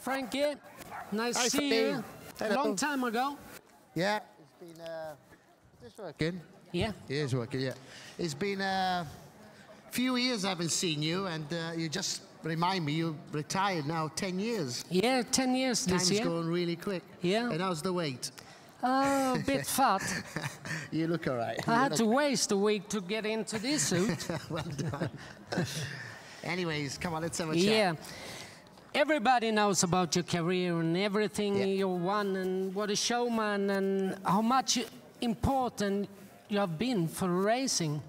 Frankie. Nice to see you. Hello. Long time ago. Yeah, it's been. Is this working? Yeah. It is working. Yeah, it's been a few years I haven't seen you, and you just remind me you retired now 10 years. Yeah, 10 years this year. Time's going really quick. Yeah. And how's the weight? Oh, a bit fat. You look all right. I had to waste a week to get into this suit. Well done. Anyways, come on, let's have a chat. Yeah. Everybody knows about your career and everything you won and what a showman and how much important you have been for racing.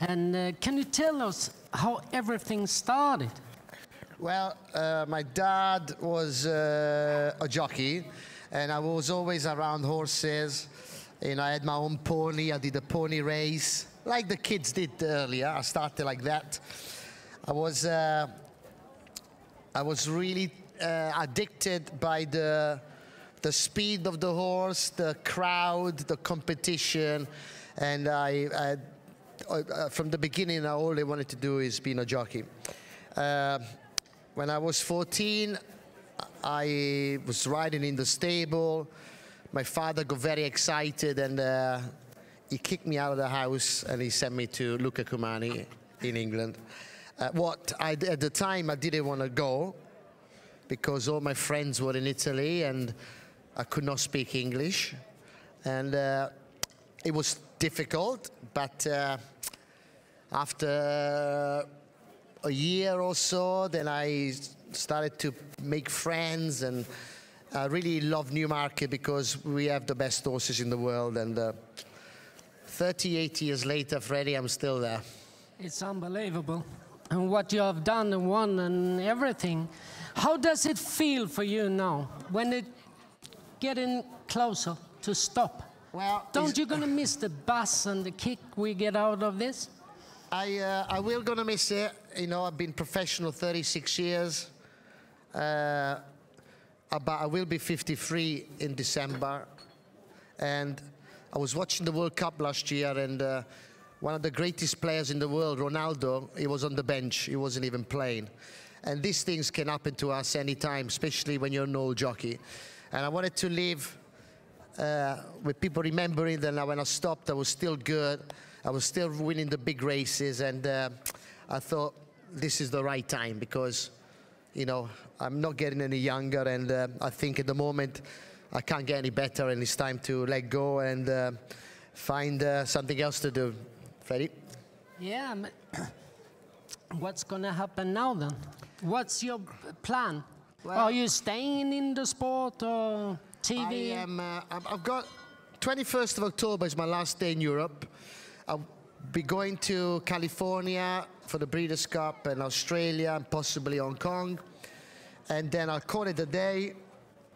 And can you tell us how everything started? Well, my dad was a jockey, and I was always around horses. And I had my own pony. I did a pony race, like the kids did earlier. I started like that. I was really addicted by the speed of the horse, the crowd, the competition, and from the beginning, all I wanted to do is being a jockey. When I was 14, I was riding in the stable. My father got very excited, and he kicked me out of the house, and he sent me to Luca Cumani in England. At the time, I didn't want to go because all my friends were in Italy, and I could not speak English. And it was difficult, but after a year or so, then I started to make friends, and I really love Newmarket because we have the best horses in the world. And 38 years later, Freddie, I'm still there. It's unbelievable. And what you have done and won and everything. How does it feel for you now when it's getting closer to stop? Well, don't you gonna miss the buzz and the kick we get out of this? I will gonna miss it. You know, I've been professional 36 years. But I will be 53 in December. And I was watching the World Cup last year, and one of the greatest players in the world, Ronaldo, he was on the bench. He wasn't even playing. And these things can happen to us anytime, especially when you're an old jockey. And I wanted to live with people remembering that when I stopped, I was still good. I was still winning the big races. And I thought this is the right time because, you know, I'm not getting any younger. And I think at the moment, I can't get any better. And it's time to let go and find something else to do. Freddie? Yeah. What's going to happen now then? What's your plan? Well, are you staying in the sport or TV? I've got 21st of October is my last day in Europe. I'll be going to California for the Breeders' Cup and Australia and possibly Hong Kong. And then I'll call it a day.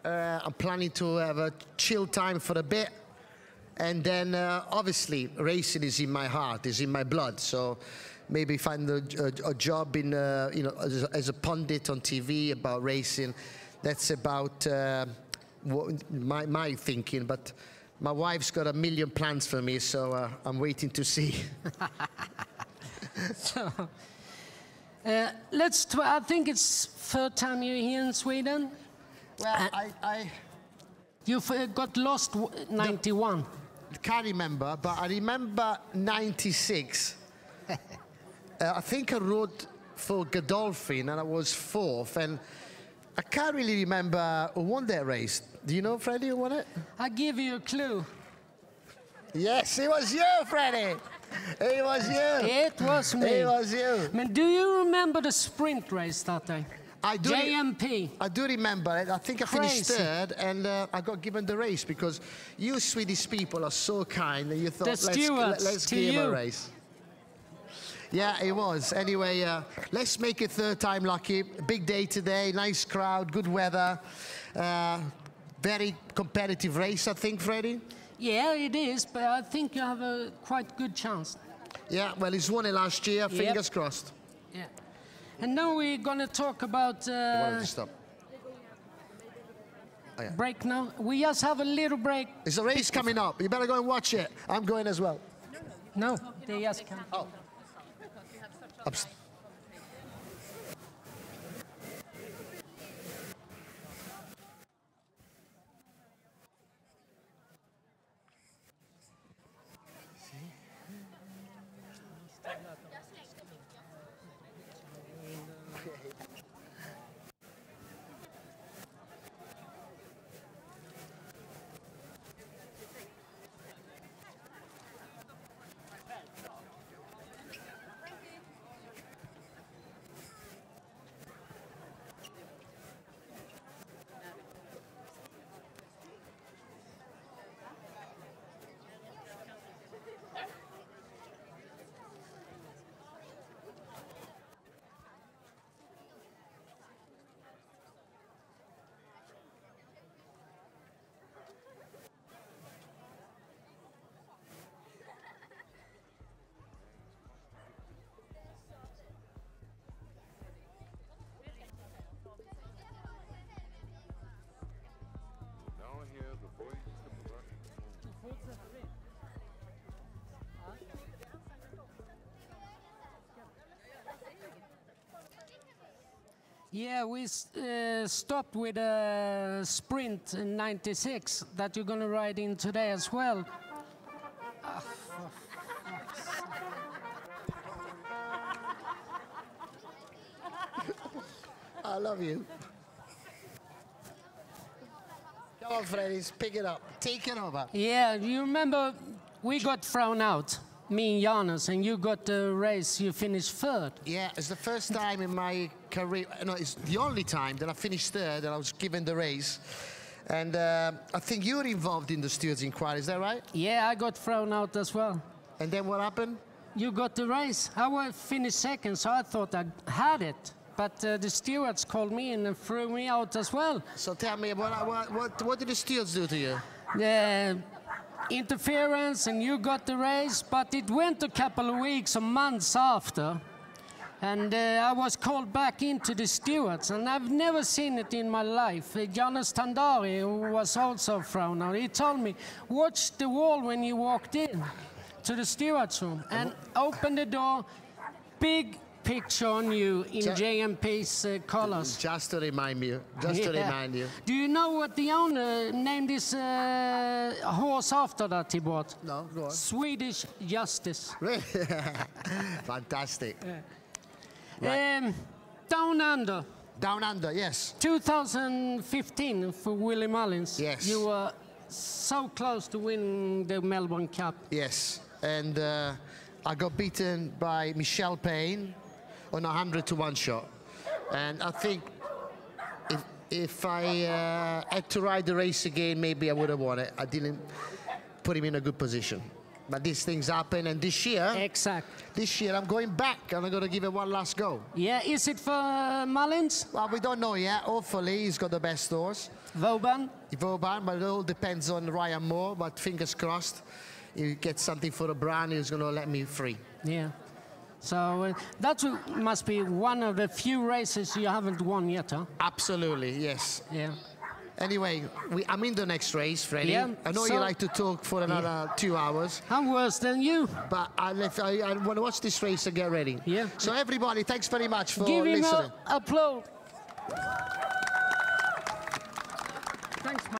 I'm planning to have a chill time for a bit. And then, obviously, racing is in my heart, is in my blood. So maybe find a job in, you know, as a pundit on TV about racing. That's about my thinking. But my wife's got a million plans for me, so I'm waiting to see. So, I think it's third time you're here in Sweden. Well, You've got lost 91. Can't remember, but I remember 96. I think I rode for Godolphin and I was fourth, and I can't really remember who won that race. Do you know, Freddie, who won it? I'll give you a clue. Yes, it was you, Freddie. It was you. It was me. It was you. I mean, do you remember the sprint race that day? I do. JMP. I do remember it. I think I finished Crazy. third, and I got given the race because you Swedish people are so kind, and you thought, let's give him a race. Yeah, it was. Anyway, let's make it third time lucky. Big day today, nice crowd, good weather. Very competitive race, I think, Freddie? Yeah, it is, but I think you have a quite good chance. Yeah, well, he's won it last year, fingers crossed. Yeah. And now we're going to talk about... stop. Oh, yeah. Break now. We just have a little break. There's a race coming up. You better go and watch it. I'm going as well. No, they just come. Oh. Yeah, we stopped with a sprint in '96 that you're going to ride in today as well. I love you. Come on, Freddy, pick it up. Take it over. Yeah, you remember we got thrown out, me and Johannes, and you got the race, you finished third. Yeah, it's the first time in my career, no, it's the only time that I finished third and I was given the race. And I think you were involved in the stewards' inquiry, is that right? Yeah, I got thrown out as well. And then what happened? You got the race. I finished second, so I thought I had it. But the stewards called me and threw me out as well. So tell me, what did the stewards do to you? Interference, and you got the race, but it went a couple of weeks or months after. And I was called back into the stewards, and I've never seen it in my life. Jonas Tandari, who was also thrown out, he told me, watch the wall when you walked in to the stewards room, and open the door, big picture on you in JMP's colors. Just to remind you, to remind you. Do you know what the owner named this horse after that he bought? No, go on. Swedish Justice. Fantastic. Right. Down Under. Down Under, yes. 2015 for Willie Mullins. Yes. You were so close to winning the Melbourne Cup. Yes, and I got beaten by Michelle Payne on a 100-to-1 shot. And I think if I had to ride the race again, maybe I would have won it. I didn't put him in a good position. But these things happen, and this year... Exact. This year I'm going back, and I'm going to give it one last go. Yeah, is it for Mullins? Well, we don't know yet. Hopefully, he's got the best horse. Vauban? Vauban, but it all depends on Ryan Moore, but fingers crossed. He gets something for the brand, he's going to let me free. Yeah. So that must be one of the few races you haven't won yet, huh? Absolutely, yes. Yeah. Anyway, I'm in the next race, Freddie. Yeah, I know you like to talk for another 2 hours. I'm worse than you. But I want to watch this race and get ready. Yeah. So everybody, thanks very much for listening. Give him an applause. Thanks,